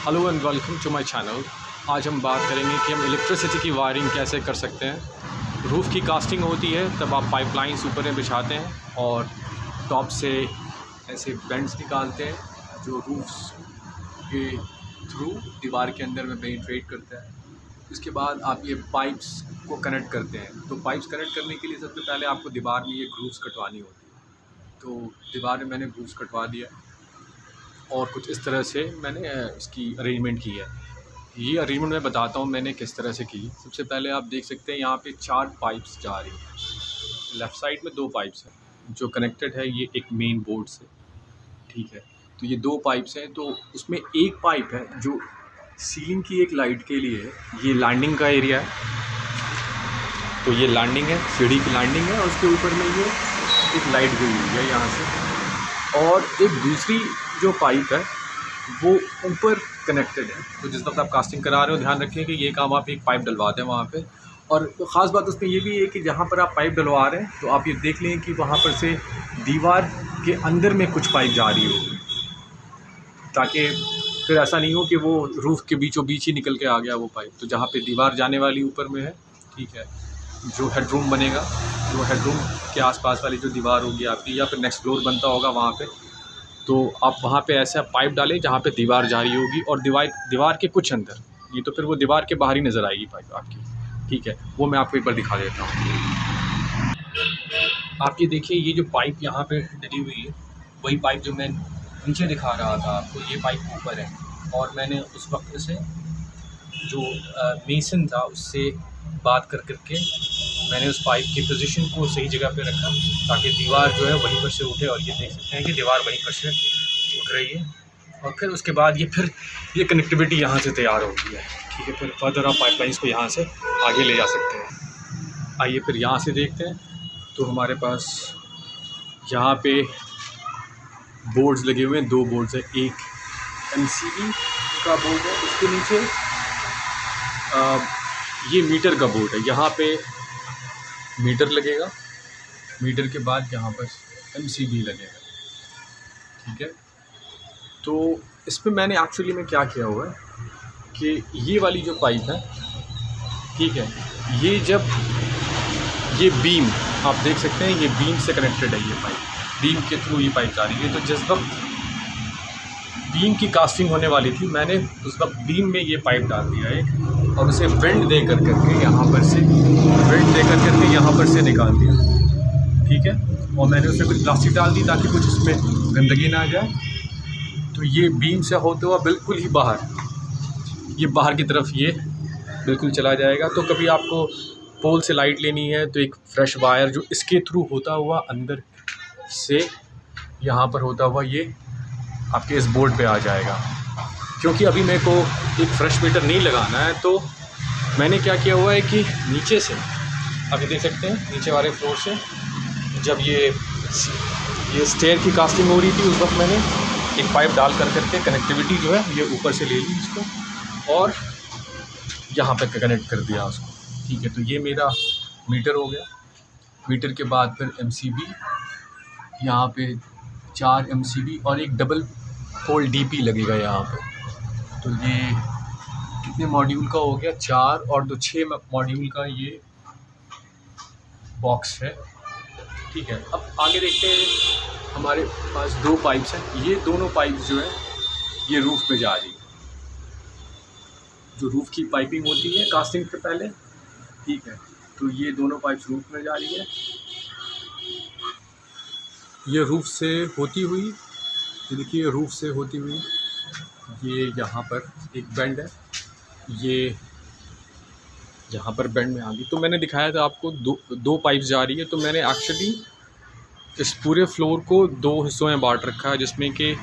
Hello and welcome to my channel. आज हम बात करेंगे कि हम इलेक्ट्रिसिटी की वायरिंग कैसे कर सकते हैं। रूफ़ की कास्टिंग होती है तब आप पाइपलाइंस ऊपर में बिछाते हैं और टॉप से ऐसे बेंड्स निकालते हैं जो रूफ्स के थ्रू दीवार के अंदर में पेनिट्रेट करता है। उसके बाद आप ये पाइप्स को कनेक्ट करते हैं। तो पाइप्स कनेक्ट करने के लिए सबसे पहले आपको दीवार में ये ग्रूव्स कटवानी होती है। तो दीवार में मैंने ग्रूव्स कटवा दिया और कुछ इस तरह से मैंने इसकी अरेंजमेंट की है। ये अरेंजमेंट मैं बताता हूँ मैंने किस तरह से की। सबसे पहले आप देख सकते हैं यहाँ पे 4 पाइप्स जा रही हैं। लेफ़्ट साइड में 2 पाइप्स हैं जो कनेक्टेड है ये एक मेन बोर्ड से, ठीक है। तो ये 2 पाइप्स हैं, तो उसमें एक पाइप है जो सीलिंग की एक लाइट के लिए है। ये लैंडिंग का एरिया है, तो ये लैंडिंग है, सीढ़ी की लैंडिंग है और उसके ऊपर में ये एक लाइट गई हुई है यहाँ से। और एक दूसरी जो पाइप है वो ऊपर कनेक्टेड है। तो जिस वक्त आप कास्टिंग करा रहे हो ध्यान रखें कि ये काम आप एक पाइप डलवा दें वहाँ पे। और ख़ास बात उसमें ये भी है कि जहाँ पर आप पाइप डलवा रहे हैं तो आप ये देख लें कि वहाँ पर से दीवार के अंदर में कुछ पाइप जा रही हो, ताकि फिर ऐसा नहीं हो कि वो रूफ़ के बीचों बीच ही निकल के आ गया वो पाइप। तो जहाँ पे दीवार जाने वाली ऊपर में है, ठीक है, जो हेडरूम बनेगा, जो हेडरूम के आसपास वाली जो दीवार होगी आपकी, या फिर नेक्स्ट फ्लोर बनता होगा वहाँ पे, तो आप वहाँ पे ऐसा पाइप डालें जहाँ पे दीवार जा रही होगी और दीवार के कुछ अंदर, ये तो फिर वो दीवार के बाहर ही नज़र आएगी पाइप आपकी, ठीक है। वो मैं आपको एक बार दिखा देता हूँ। आप ये देखिए, ये जो पाइप यहाँ पे डली हुई है वही पाइप जो मैं नीचे दिखा रहा था आपको, ये पाइप ऊपर है। और मैंने उस वक्त से जो मेसन था उससे बात कर करके मैंने उस पाइप की पोजीशन को सही जगह पे रखा ताकि दीवार जो है वहीं पर से उठे। और ये देख सकते हैं कि दीवार वहीं पर से उठ रही है। और फिर उसके बाद ये कनेक्टिविटी यहाँ से तैयार हो गई है, ठीक है। फिर फर्दर आप पाइपलाइंस को यहाँ से आगे ले जा सकते हैं। आइए फिर यहाँ से देखते हैं। तो हमारे पास यहाँ पे बोर्ड्स लगे हुए हैं, 2 बोर्ड्स हैं। एक MCB का बोर्ड है, उसके नीचे ये मीटर का बोर्ड है। यहाँ पे मीटर लगेगा, मीटर के बाद यहाँ पर MCB लगेगा, ठीक है। तो इस पर मैंने एक्चुअली में क्या किया हुआ है कि ये वाली जो पाइप है, ठीक है, ये जब ये बीम आप देख सकते हैं, ये बीम से कनेक्टेड है। ये पाइप बीम के थ्रू ये पाइप जा रही है। तो जिस वक्त बीम की कास्टिंग होने वाली थी मैंने उस वक्त बीम में ये पाइप डाल दिया एक, और उसे वेल्ड दे करके यहाँ पर से यहाँ पर से निकाल दिया, ठीक है। और मैंने उसमें कुछ प्लास्टिक डाल दी ताकि कुछ उसमें गंदगी ना आ जाए। तो ये बीम से होते हुआ बिल्कुल ही बाहर, ये बाहर की तरफ ये बिल्कुल चला जाएगा। तो कभी आपको पोल से लाइट लेनी है तो एक फ्रेश वायर जो इसके थ्रू होता हुआ अंदर से यहाँ पर होता हुआ ये आपके इस बोर्ड पे आ जाएगा। क्योंकि अभी मेरे को एक फ्रेश मीटर नहीं लगाना है, तो मैंने क्या किया हुआ है कि नीचे से आप ये देख सकते हैं, नीचे वाले फ्लोर से जब ये स्टेयर की कास्टिंग हो रही थी उस वक्त मैंने एक पाइप डाल करके कनेक्टिविटी जो है ये ऊपर से ले ली इसको और यहाँ पे कनेक्ट कर दिया उसको, ठीक है। तो ये मेरा मीटर हो गया। मीटर के बाद फिर MCB, यहाँ पे 4 MCB और एक डबल पोल DP लगेगा यहाँ पे। तो ये कितने मॉड्यूल का हो गया, 4 और 2 6 मॉड्यूल का ये बॉक्स है, ठीक है। अब आगे देखते हैं, हमारे पास 2 पाइप्स हैं। ये दोनों पाइप्स जो है ये रूफ़ पे जा रही है। जो रूफ़ की पाइपिंग होती है कास्टिंग से पहले, ठीक है। तो ये दोनों पाइप्स रूफ़ में जा रही है। ये रूफ़ से होती हुई, ये देखिए रूफ़ से होती हुई ये यहाँ पर एक बेंड है, ये यहाँ पर बेंड में आ गई। तो मैंने दिखाया था आपको 2 पाइप्स जा रही है। तो मैंने एक्चुअली इस पूरे फ्लोर को 2 हिस्सों में बांट रखा है, जिसमें कि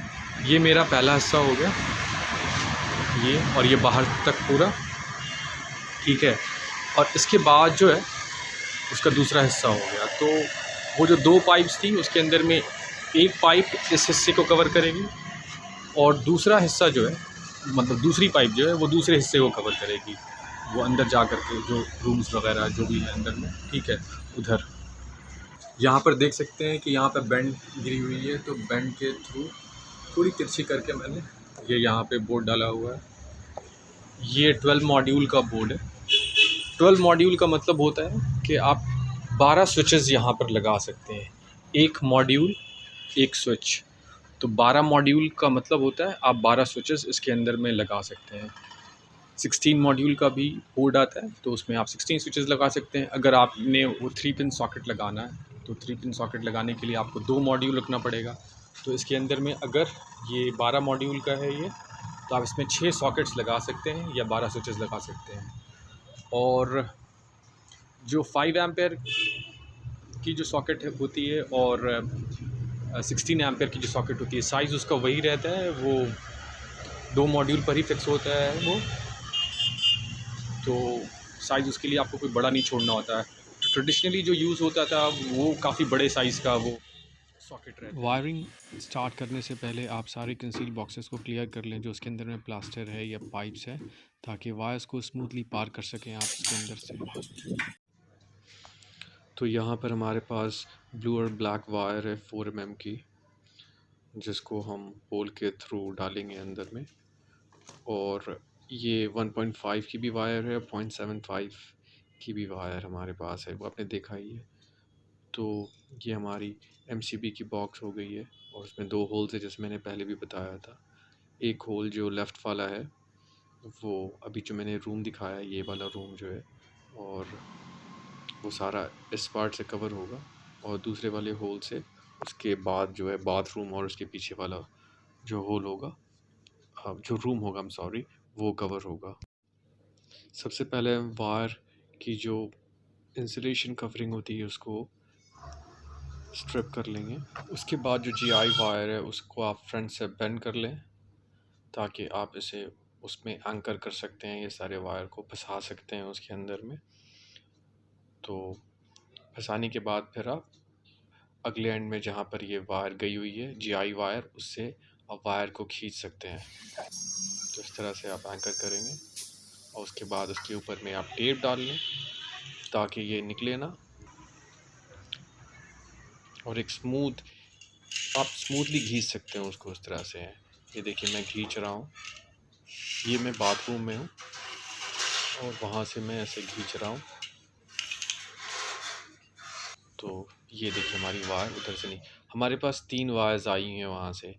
ये मेरा पहला हिस्सा हो गया ये, और ये बाहर तक पूरा, ठीक है। और इसके बाद जो है उसका दूसरा हिस्सा हो गया। तो वो जो 2 पाइप्स थी उसके अंदर में एक पाइप इस हिस्से को कवर करेगी और दूसरा हिस्सा जो है, मतलब दूसरी पाइप जो है वो दूसरे हिस्से को कवर करेगी, वो अंदर जा कर के जो रूम्स वगैरह जो भी है अंदर में, ठीक है। उधर यहाँ पर देख सकते हैं कि यहाँ पर बेंड गिरी हुई है। तो बेंड के थ्रू थोड़ी तिरछी करके मैंने ये यहाँ पे बोर्ड डाला हुआ है, ये 12 मॉड्यूल का बोर्ड है। 12 मॉड्यूल का मतलब होता है कि आप 12 स्विचेस यहाँ पर लगा सकते हैं। एक मॉड्यूल एक स्विच, तो 12 मॉड्यूल का मतलब होता है आप 12 स्विचेस इसके अंदर में लगा सकते हैं। 16 मॉड्यूल का भी बोर्ड आता है, तो उसमें आप 16 स्विचेस लगा सकते हैं। अगर आपने वो 3 पिन सॉकेट लगाना है तो 3 पिन सॉकेट लगाने के लिए आपको 2 मॉड्यूल रखना पड़ेगा। तो इसके अंदर में अगर ये 12 मॉड्यूल का है ये, तो आप इसमें 6 सॉकेट्स लगा सकते हैं या 12 स्विचेस लगा सकते हैं। और जो 5 एम्पेयर की जो सॉकेट होती है और 16 एम्पेयर की जो सॉकेट होती है, साइज़ उसका वही रहता है, वो 2 मॉड्यूल पर ही फिक्स होता है वो। तो साइज़ उसके लिए आपको कोई बड़ा नहीं छोड़ना होता है। तो ट्रेडिशनली जो यूज़ होता था वो काफ़ी बड़े साइज़ का वो सॉकेट रहता है। वायरिंग स्टार्ट करने से पहले आप सारे कंसील बॉक्सेस को क्लियर कर लें जो उसके अंदर में प्लास्टर है या पाइप्स है, ताकि वायर्स को स्मूथली पार कर सकें आप इसके अंदर से। तो यहाँ पर हमारे पास ब्लू और ब्लैक वायर है 4 mm की, जिसको हम पोल के थ्रू डालेंगे अंदर में। और ये 1.5 की भी वायर है, 0.75 की भी वायर हमारे पास है, वो आपने देखा ही है। तो ये हमारी MCB की बॉक्स हो गई है और उसमें 2 होल्स है जैसे मैंने पहले भी बताया था। एक होल जो लेफ़्ट वाला है वो अभी जो मैंने रूम दिखाया है, ये वाला रूम जो है, और वो सारा इस पार्ट से कवर होगा। और दूसरे वाले होल से उसके बाद जो है बाथरूम और उसके पीछे वाला जो होल होगा, जो रूम होगा, आई एम सॉरी, वो कवर होगा। सबसे पहले हम वायर की जो इंसुलेशन कवरिंग होती है उसको स्ट्रिप कर लेंगे। उसके बाद जो GI वायर है उसको आप फ्रंट से बेंड कर लें, ताकि आप इसे उसमें एंकर कर सकते हैं, ये सारे वायर को फंसा सकते हैं उसके अंदर में। तो फंसाने के बाद फिर आप अगले एंड में जहाँ पर ये वायर गई हुई है GI वायर, उससे आप वायर को खींच सकते हैं। तो इस तरह से आप एंकर करेंगे और उसके बाद उसके ऊपर में आप टेप डाल लें ताकि ये निकले ना, और एक आप स्मूथली खींच सकते हैं उसको इस तरह से। ये देखिए मैं खींच रहा हूँ, ये मैं बाथरूम में हूँ और वहाँ से मैं ऐसे खींच रहा हूँ। तो ये देखिए हमारी वायर उधर से नहीं, हमारे पास 3 वायर्स आई हैं वहाँ से,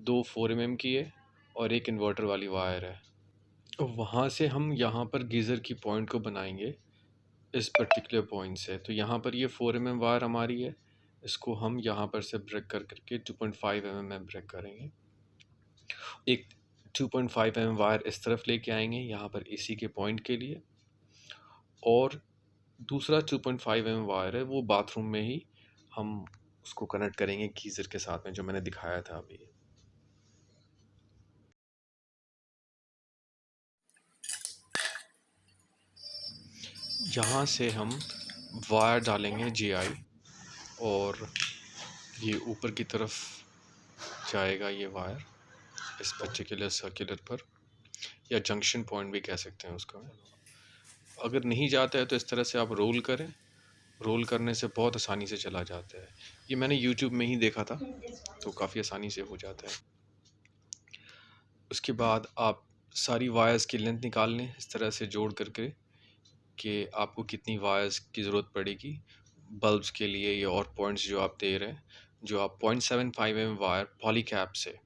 2 4 mm की है और एक इन्वर्टर वाली वायर है। वहाँ से हम यहाँ पर गीज़र की पॉइंट को बनाएंगे इस पर्टिकुलर पॉइंट से। तो यहाँ पर ये 4 mm वायर हमारी है, इसको हम यहाँ पर से ब्रेक करके 2.5 mm में ब्रेक करेंगे। एक 2.5 mm वायर इस तरफ लेके आएंगे यहाँ पर AC के पॉइंट के लिए, और दूसरा 2.5 mm वायर है वो बाथरूम में ही हम उसको कनेक्ट करेंगे गीज़र के साथ में, जो मैंने दिखाया था अभी। यहाँ से हम वायर डालेंगे GI, और ये ऊपर की तरफ जाएगा ये वायर इस पर्टिकुलर सर्कुलर पर, या जंक्शन पॉइंट भी कह सकते हैं उसका। अगर नहीं जाता है तो इस तरह से आप रोल करें, रोल करने से बहुत आसानी से चला जाता है। ये मैंने YouTube में ही देखा था, तो काफ़ी आसानी से हो जाता है। उसके बाद आप सारी वायर्स की लेंथ निकाल लें इस तरह से जोड़ करके कि आपको कितनी वायर्स की ज़रूरत पड़ेगी बल्ब्स के लिए, या और पॉइंट्स जो आप दे रहे हैं। जो आप 0.75 mm वायर पॉलीकैप से,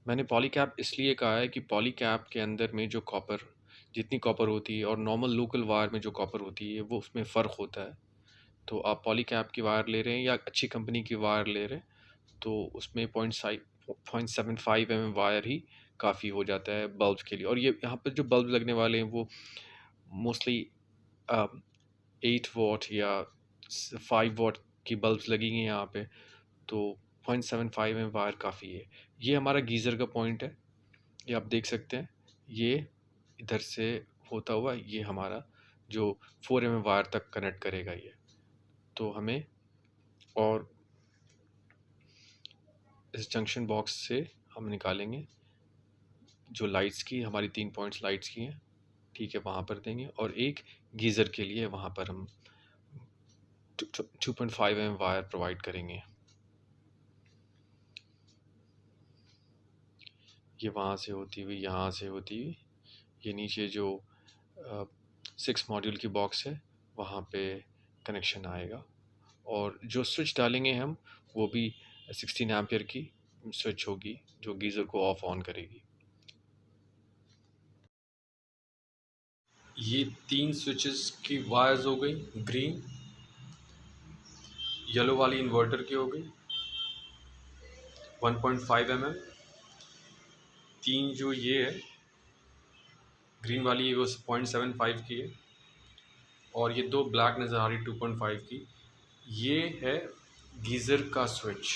मैंने पॉलीकैप इसलिए कहा है कि पॉलीकैप के अंदर में जो कॉपर, जितनी कॉपर होती है और नॉर्मल लोकल वायर में जो कॉपर होती है वो उसमें फ़र्क होता है। तो आप पॉलीकैप की वायर ले रहे हैं या अच्छी कंपनी की वायर ले रहे हैं तो उसमें 0.75 mm वायर ही काफ़ी हो जाता है बल्ब के लिए। और ये यहाँ पर जो बल्ब लगने वाले हैं वो मोस्टली 8 वॉट या 5 वॉट की बल्ब्स लगेंगी यहाँ पे, तो 0.75 mm वायर काफ़ी है। ये हमारा गीज़र का पॉइंट है, ये आप देख सकते हैं। ये इधर से होता हुआ ये हमारा जो 4 mm वायर तक कनेक्ट करेगा ये। तो हमें और इस जंक्शन बॉक्स से हम निकालेंगे जो लाइट्स की, हमारी 3 पॉइंट्स लाइट्स की हैं, ठीक है, वहाँ पर देंगे। और एक गीज़र के लिए वहाँ पर हम 2.5 mm वायर प्रोवाइड करेंगे। ये वहाँ से होती हुई, यहाँ से होती हुई, ये नीचे जो 6 मॉड्यूल की बॉक्स है वहाँ पे कनेक्शन आएगा। और जो स्विच डालेंगे हम, वो भी 16 एम्पियर की स्विच होगी जो गीज़र को ऑफ ऑन करेगी। ये 3 स्विचेस की वायर्स हो गई, ग्रीन, येलो वाली इन्वर्टर की हो गई 1.5 mm, 3 जो ये है ग्रीन वाली वो 0.75 की है, और ये 2 ब्लैक नज़र आ रही 2.5 की, ये है गीज़र का स्विच।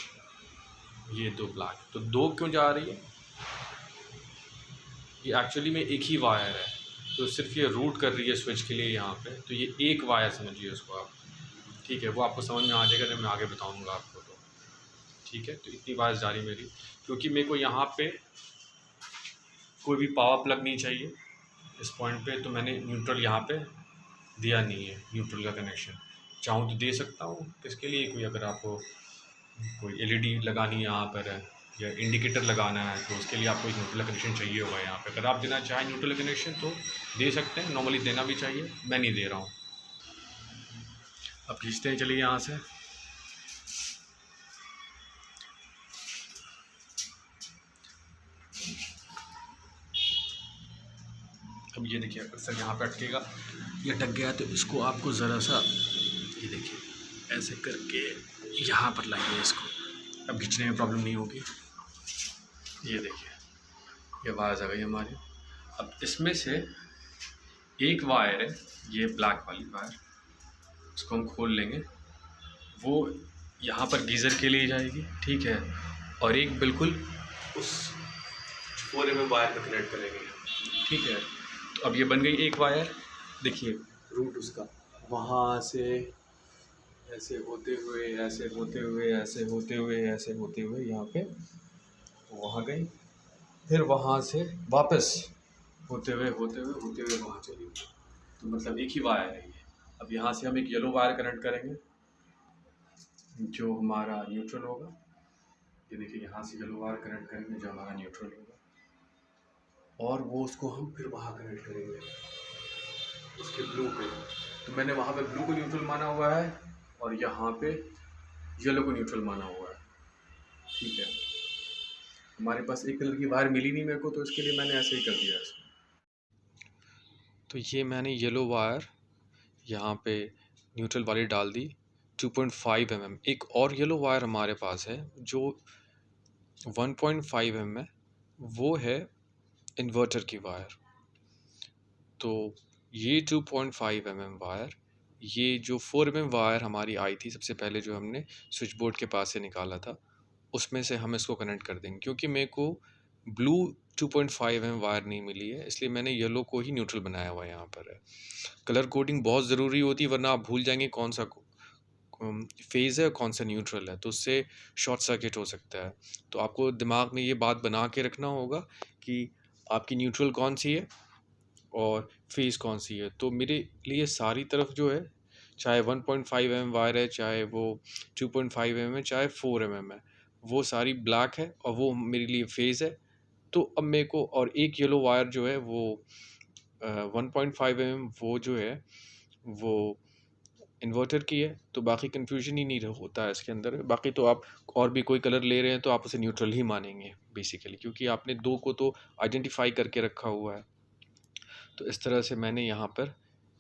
ये 2 ब्लैक, तो 2 क्यों जा रही है? ये एक्चुअली में एक ही वायर है, तो सिर्फ ये रूट कर रही है स्विच के लिए यहाँ पे, तो ये एक वायर समझिए उसको आप। ठीक है, वो आपको समझ में आ जाएगा जब मैं आगे बताऊँगा आपको। तो ठीक है, तो इतनी वायर जा रही मेरी, क्योंकि मेरे को यहाँ पे कोई भी पावर प्लग नहीं चाहिए इस पॉइंट पे, तो मैंने न्यूट्रल यहाँ पे दिया नहीं है, न्यूट्रल का कनेक्शन। चाहूँ तो दे सकता हूँ, किसके लिए, कोई अगर आपको कोई एलईडी लगानी है यहाँ पर है, या इंडिकेटर लगाना है, तो उसके लिए आपको एक न्यूट्रल कनेक्शन चाहिए होगा यहाँ पे। अगर आप देना चाहें न्यूट्रल कनेक्शन तो दे सकते हैं, नॉर्मली देना भी चाहिए, मैं नहीं दे रहा हूँ। अब खींचते हैं, चलिए यहाँ से। अब ये देखिए अक्सर यहाँ पे अटकेगा, ये अटक गया, तो इसको आपको ज़रा सा ये देखिए ऐसे करके यहाँ पर लाइए इसको, अब खींचने में प्रॉब्लम नहीं होगी। ये देखिए ये वायर आ गई हमारी। अब इसमें से एक वायर है, ये ब्लैक वाली वायर, इसको हम खोल लेंगे, वो यहाँ पर गीज़र के लिए जाएगी, ठीक है, और एक बिल्कुल उस 4 mm वायर में कनेक्ट करेंगे, ठीक है। तो अब ये बन गई एक वायर, देखिए रूट उसका वहाँ से ऐसे होते हुए, ऐसे होते हुए, ऐसे होते हुए, ऐसे होते हुए यहाँ पे वहाँ गई, फिर वहाँ से वापस होते हुए वहाँ चली गई। तो मतलब एक ही वायर है ये। अब यहाँ से हम एक येलो वायर कनेक्ट करेंगे जो हमारा न्यूट्रल होगा। ये देखिए यहाँ से येलो वायर कनेक्ट करेंगे जो हमारा न्यूट्रल होगा, और वो उसको हम फिर वहाँ कनेक्ट करेंगे उसके ब्लू पे। तो मैंने वहाँ पे ब्लू को न्यूट्रल माना हुआ है और यहाँ पे येलो को न्यूट्रल माना हुआ है, ठीक है। हमारे पास एक कलर की वायर मिली नहीं मेरे को, तो इसके लिए मैंने ऐसे ही कर दिया इसको। तो ये मैंने येलो वायर यहाँ पे न्यूट्रल वाली डाल दी 2.5 mm। एक और येलो वायर हमारे पास है जो 1.5 mm है, वो है इन्वर्टर की वायर। तो ये 2.5 mm वायर, ये जो 4 mm वायर हमारी आई थी सबसे पहले जो हमने स्विच बोर्ड के पास से निकाला था, उसमें से हम इसको कनेक्ट कर देंगे। क्योंकि मेरे को ब्लू 2.5 mm वायर नहीं मिली है, इसलिए मैंने येलो को ही न्यूट्रल बनाया हुआ यहाँ पर है। कलर कोडिंग बहुत ज़रूरी होती है, वरना आप भूल जाएंगे कौन सा फेज़ है और कौन सा न्यूट्रल है, तो उससे शॉर्ट सर्किट हो सकता है। तो आपको दिमाग में ये बात बना के रखना होगा कि आपकी न्यूट्रल कौन सी है और फेज़ कौन सी है। तो मेरे लिए सारी तरफ जो है, चाहे 1.5 mm वायर है, चाहे वो 2.5 mm है, चाहे 4 mm है, वो सारी ब्लैक है और वो मेरे लिए फेज़ है। तो अब मेरे को और एक येलो वायर जो है वो 1.5 mm वो जो है वो इन्वर्टर की है। तो बाकी कन्फ्यूजन ही नहीं होता है इसके अंदर। बाकी तो आप और भी कोई कलर ले रहे हैं तो आप उसे न्यूट्रल ही मानेंगे बेसिकली, क्योंकि आपने दो को तो आइडेंटिफाई करके रखा हुआ है। तो इस तरह से मैंने यहाँ पर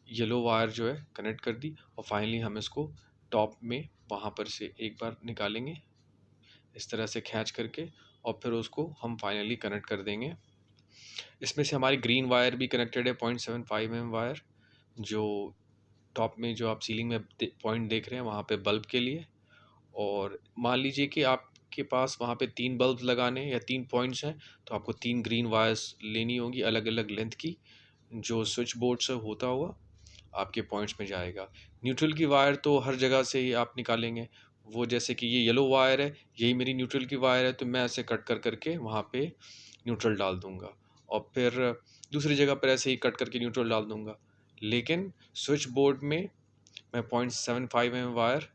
येलो वायर जो है कनेक्ट कर दी, और फाइनली हम इसको टॉप में वहाँ पर से एक बार निकालेंगे इस तरह से खींच करके, और फिर उसको हम फाइनली कनेक्ट कर देंगे। इसमें से हमारी ग्रीन वायर भी कनेक्टेड है, 0.75 mm वायर, जो टॉप में जो आप सीलिंग में पॉइंट देख रहे हैं वहाँ पे बल्ब के लिए। और मान लीजिए कि आपके पास वहाँ पे 3 बल्ब लगाने या 3 पॉइंट्स हैं, तो आपको 3 ग्रीन वायर्स लेनी होगी अलग अलग लेंथ की, जो स्विच बोर्ड से होता हुआ आपके पॉइंट्स में जाएगा। न्यूट्रल की वायर तो हर जगह से ही आप निकालेंगे, वो जैसे कि ये येलो वायर है, यही मेरी न्यूट्रल की वायर है, तो मैं ऐसे कट कर करके वहाँ पे न्यूट्रल डाल दूँगा, और फिर दूसरी जगह पर ऐसे ही कट करके न्यूट्रल डाल दूँगा। लेकिन स्विच बोर्ड में मैं 0.75 mm वायर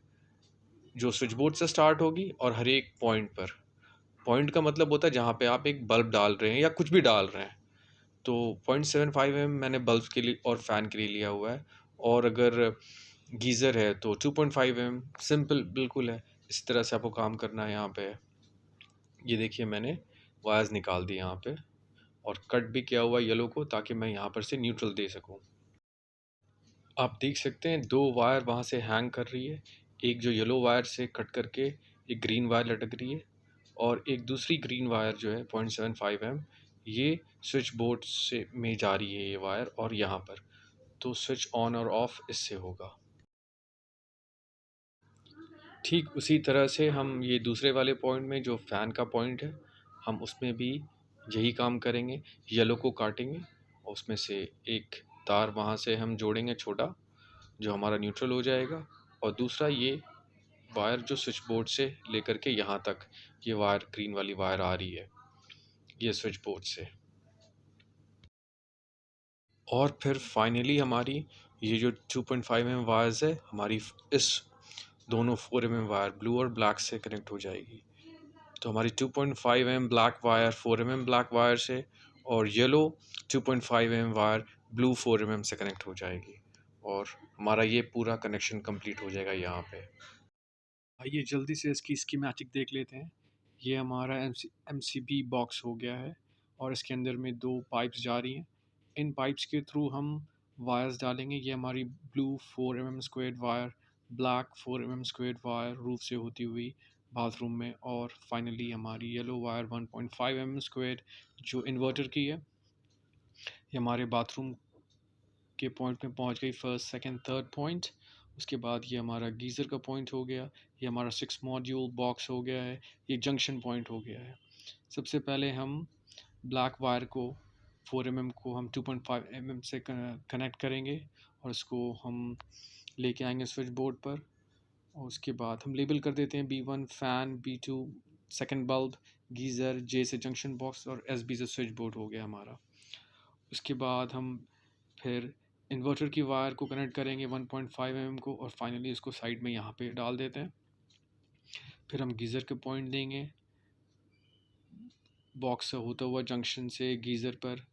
जो स्विच बोर्ड से स्टार्ट होगी और हर एक पॉइंट पर पॉइंट का मतलब होता है जहाँ पे आप एक बल्ब डाल रहे हैं या कुछ भी डाल रहे हैं। तो 0.75 मैंने बल्ब के लिए और फ़ैन के लिए लिया हुआ है। और अगर गीज़र है तो 2.5 सिंपल बिल्कुल है। इस तरह से आपको काम करना है यहाँ पे। ये देखिए मैंने वायर्स निकाल दी यहाँ पे और कट भी किया हुआ येलो को, ताकि मैं यहाँ पर से न्यूट्रल दे सकूँ। आप देख सकते हैं 2 वायर वहाँ से हैंग कर रही है। एक जो येलो वायर से कट करके एक ग्रीन वायर लटक रही है, और एक दूसरी ग्रीन वायर जो है 0.75 ये स्विच बोर्ड से में जा रही है ये वायर, और यहाँ पर तो स्विच ऑन और ऑफ इससे होगा। ठीक उसी तरह से हम ये दूसरे वाले पॉइंट में जो फ़ैन का पॉइंट है, हम उसमें भी यही काम करेंगे। येलो को काटेंगे और उसमें से एक तार वहाँ से हम जोड़ेंगे छोटा, जो हमारा न्यूट्रल हो जाएगा। और दूसरा ये वायर जो स्विच बोर्ड से लेकर के यहाँ तक, ये वायर ग्रीन वाली वायर आ रही है ये स्विच बोर्ड से। और फिर फाइनली हमारी ये जो 2.5 वायर्स है हमारी इस दोनों 4 वायर ब्लू और ब्लैक से कनेक्ट हो जाएगी। तो हमारी 2.5 ब्लैक वायर 4 ब्लैक वायर से, और येलो 2.5 वायर ब्लू 4 से कनेक्ट हो जाएगी, और हमारा ये पूरा कनेक्शन कंप्लीट हो जाएगा यहाँ पे। आइए जल्दी से इसकी स्कीमेटिक देख लेते हैं। ये हमारा एमसीबी बॉक्स हो गया है, और इसके अंदर में 2 पाइप्स जा रही हैं। इन पाइप्स के थ्रू हम वायर्स डालेंगे। ये हमारी blue 4 squared wire, black 4 squared wire roof से होती हुई बाथरूम में, और फाइनली हमारी येलो वायर 1.5 स्क्वायर्ड जो इन्वर्टर की है, ये हमारे बाथरूम के पॉइंट में पहुंच गई, फर्स्ट सेकंड थर्ड पॉइंट। उसके बाद ये हमारा गीज़र का पॉइंट हो गया, ये हमारा 6 मॉड्यूल बॉक्स हो गया है, ये जंक्शन पॉइंट हो गया है। सबसे पहले हम ब्लैक वायर को 4 को हम 2.5 से कनेक्ट करेंगे, और इसको हम लेके आएंगे स्विच बोर्ड पर। और उसके बाद हम लेबल कर देते हैं B1 fan, B2 second bulb, geyser, J से जंक्शन बॉक्स, और SB से स्विच बोर्ड हो गया हमारा। उसके बाद हम फिर इन्वर्टर की वायर को कनेक्ट करेंगे 1.5 को, और फाइनली इसको साइड में यहाँ पे डाल देते हैं। फिर हम गीज़र के पॉइंट देंगे बॉक्स से होता हुआ जंक्शन से गीज़र पर,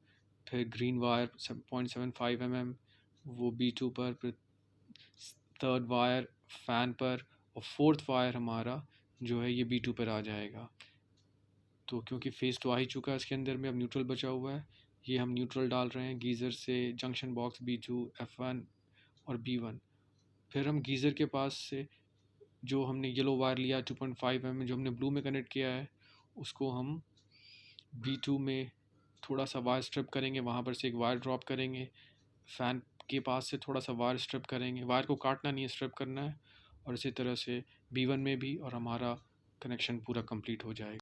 फिर ग्रीन वायर 0.75 वो B2 पर, फिर थर्ड वायर फ़ैन पर, और फोर्थ वायर हमारा जो है ये B2 पर आ जाएगा। तो क्योंकि फेस तो आ ही चुका है इसके अंदर में, अब न्यूट्रल बचा हुआ है। ये हम न्यूट्रल डाल रहे हैं गीज़र से जंक्शन बॉक्स B2, F1 और B1। फिर हम गीज़र के पास से जो हमने येलो वायर लिया 2.5 जो हमने ब्लू में कनेक्ट किया है, उसको हम B2 में थोड़ा सा वायर स्ट्रिप करेंगे, वहाँ पर से एक वायर ड्रॉप करेंगे, फ़ैन के पास से थोड़ा सा वायर स्ट्रिप करेंगे। वायर को काटना नहीं है, स्ट्रिप करना है। और इसी तरह से B1 में भी, और हमारा कनेक्शन पूरा कंप्लीट हो जाएगा।